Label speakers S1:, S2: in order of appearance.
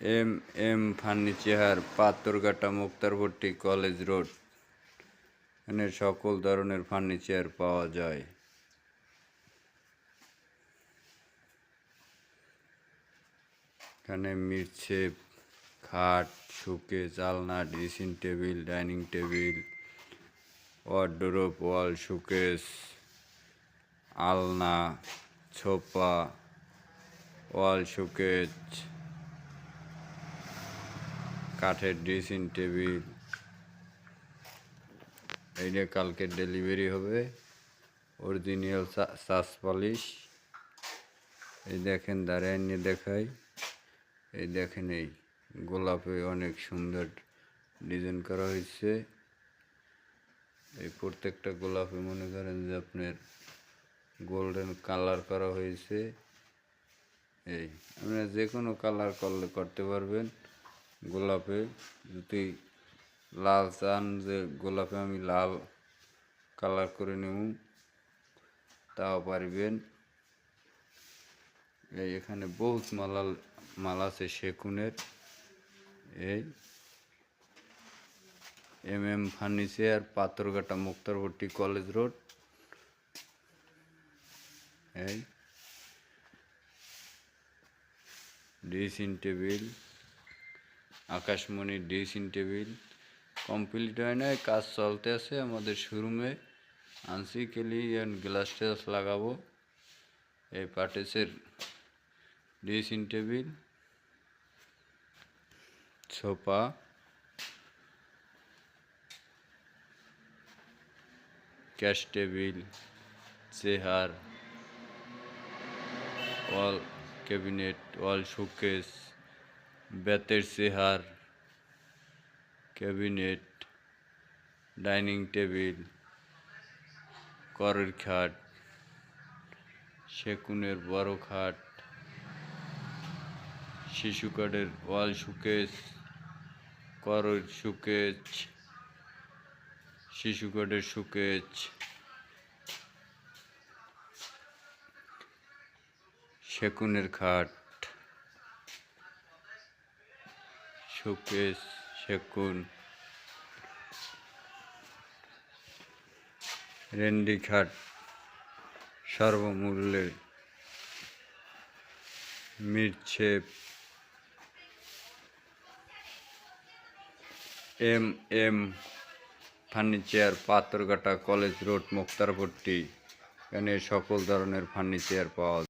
S1: M M furniture, Patharghata, Muktarpatti, college road. এখানে সকল ধরনের ফার্নিচার পাওয়া যায়। এখানে মিরছে খাট, শোকেস, আলনা, dressing table, dining table, wardrobe, wall showcase, আলনা, সোফা, ওয়াল শোকেস, কাঠের ড্রেসিং টেবিল। এইটা কালকে ডেলিভারি হবে। অরিজিনাল সাস পলিশ। এই দেখেন, দাঁড়ায় নিয়ে দেখাই। এই দেখেন, এই গোলাপে অনেক সুন্দর ডিজাইন করা হয়েছে। এই প্রত্যেকটা গোলাপে মনে করেন যে আপনার গোল্ডেন কালার করা হয়েছে। এই আপনারা যে কোনো কালার করতে পারবেন গোলাপে। যদি লাল চান যে গোলাপে আমি লাল কালার করে নেব, তাও পারবেন। এই এখানে বহুত মাল আছে সেগুনের। এই M M furniture, Patharghata, Muktarpatti, college road. এই ড্রেসিং টেবিল, আকাশমণি ড্রেসিং টেবিল কমপ্লিট হয় না, কাজ চলতে আছে আমাদের শোরুমে। আনছি কেলি গ্লাস টাস লাগাবো। এই পাটেসের dressing table, sofa, cash table, chair, wall cabinet, wall showcase, বেতের চেয়ার, ক্যাবিনেট, ডাইনিং টেবিল, করের খাট, সেগুনের বড় খাট, শিশু কাঠের ওয়াল শোকেস, করের শোকেস, শিশু কাঠের শোকেস, সেগুনের খাট, শোকেস, সেগুন, রেন্ডি খাট সর্বমূল্যে মিরছে M M furniture, Patharghata, college road, Muktarpatti. এখানে সকল ধরনের ফার্নিচার পাওয়া যায়।